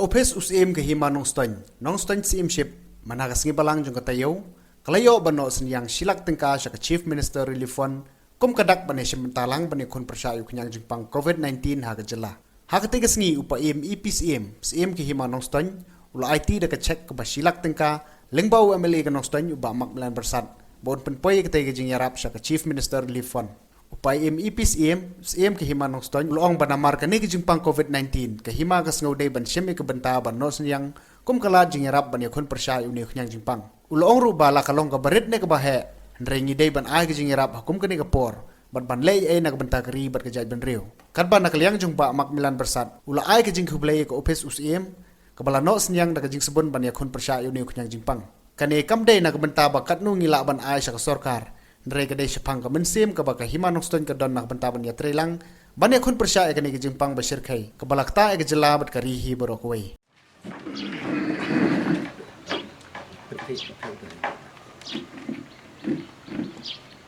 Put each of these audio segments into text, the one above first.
office usim ke hima nong ston simship managas ngi balang jong katayo kalayo bano senyang silak tengka sa chief minister relief fund kum kadak bane simentalang bane kun persyayu kenyang jingpang covid-19 ha gejala ha ketigas ngi upa EPCM sim ke hima nong-ston ula IT da cek ke basilak tengka lengbau MLA ke nong-ston uba makmelan bersat bon penpoy ketiga jing yarap sa chief minister relief fund upay EPCM sim ke hima nong-ston ulang banamar kani ke jingpang covid-19 ke hima kas ngauday ban siyem ke benta ban no senyang kum kala jing yarap ban yakun persyayu ne kenyang jingpang ulong ru bala kalong ka barit ne ke bahe ndrengi day ban ay ke jing yarap hukum kani ke por ban lay ay nagbenta kari bat ke jay ban riu kan ban nakaliang jumpa makmilan bersat ula ay ke jing hublay ke office usim ke bala no senyang da ke jing sebun ban yakun persyayu ne kenyang jingpang kani kam day nagbenta bakat nu ngila ban ay sa sorkar ndre ke day sepang ka mensim ke baka hima nong-ston ke don nagbenta ban ya trelang ban yakun persyayu kani ke jingpang basir kai ke balakta ay ke jela bat karihi borokwe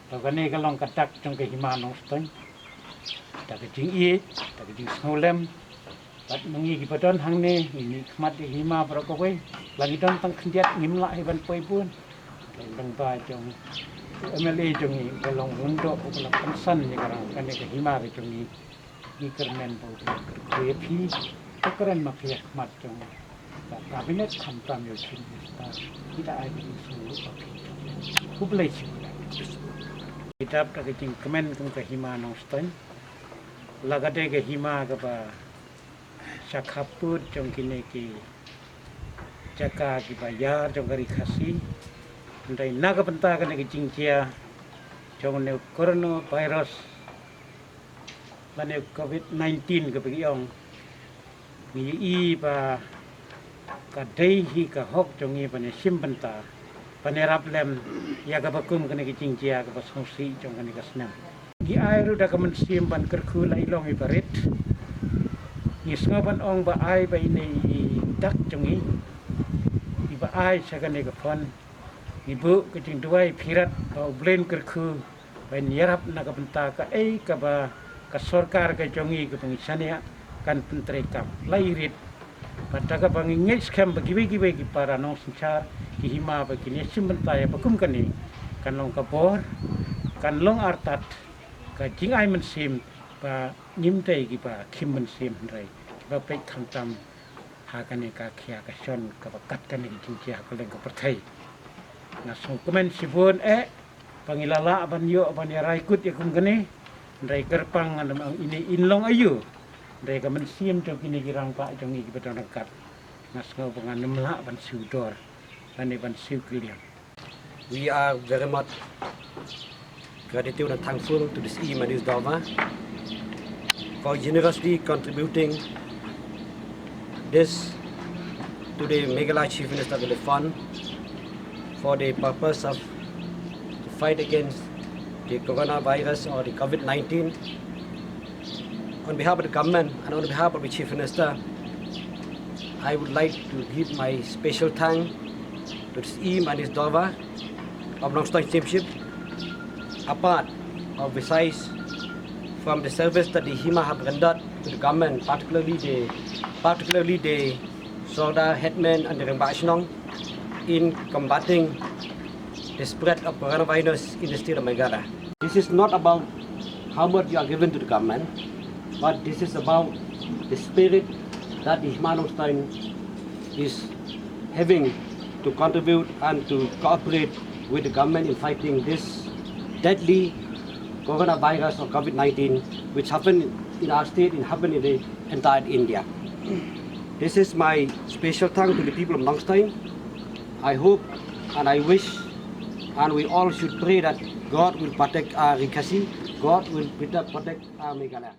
Pagani kalong katak trong ke hima nong-ston tak jing i tak jing snolem bat mengi gipadon hang ne ini khmat di hima borokwe lagi don tang khendiat ngimla heban poi pun dang ba jong MLA jong i kalong undo ukla pensan ni karang kani ke hima ke jong i kermen bo KP keren makia khmat jong kabinet khamtam yo chin kita ai di sulu kublai kitab tak jing kemen kum ke hima nong-ston lagade ke hima ke ba sakhaput jong kini ki jaka ki bayar jong kari khasi ndai naga benta kene ki jingkia jong ne coronavirus bane covid-19 ke biong ni i ba ka dei hi ka hok jong i bane sim benta bane raplem ya ka bakum kene ki jingkia ka basongsi jong kene ka snam gi airu da ka men sim ban kerku lai long i barit ni sngaban ong ba ai ba ini dak jong i ba ai sa kene ka fon ibu kecing duai pirat au blend kerku ben yarap na ka benta ka ka ba ka sorkar ka jongi ka pengisania kan pentrekam lairit pataga bangingay scam bagi-bagi para nong sinchar ki hima ba kini simbenta ya bakum kani kanlong ka bor kanlong artat ka jingay mensim ba nimtay ki ba kim mensim rai ba pek khamtam ha kani ka khia ka son ka bakat kani jingkia ka leng ka perthai nasong komen sibun pangilala ban yo ban ya raikut ya kum gani ndai kerpang ang ini inlong ayu ndai ka mensim to kini girang pa jong i beton kat nasngo pangan nemla ban sudor ban siu kiliang. We are very much gratitude and thankful to this Madis Dava for generously contributing this to the Meghalaya Chief Minister Relief Fund for the purpose of to fight against the coronavirus or the COVID-19. On behalf of the government and on behalf of the Chief Minister, I would like to give my special thanks to the Madis Dava of nong-ston Steamship, apart or besides from the service that the HIMA have rendered to the government, particularly the Sorda Headman and the Rembashnong in combating the spread of coronavirus in the state of Meghalaya. This is not about how much you are given to the government, but this is about the spirit that the Hima nong-ston is having to contribute and to cooperate with the government in fighting this deadly coronavirus or COVID-19 which happened in our state and happened in the entire India. This is my special thanks to the people of nong-ston. I hope and I wish and we all should pray that God will protect our Rikasi, God will protect our Meghalaya.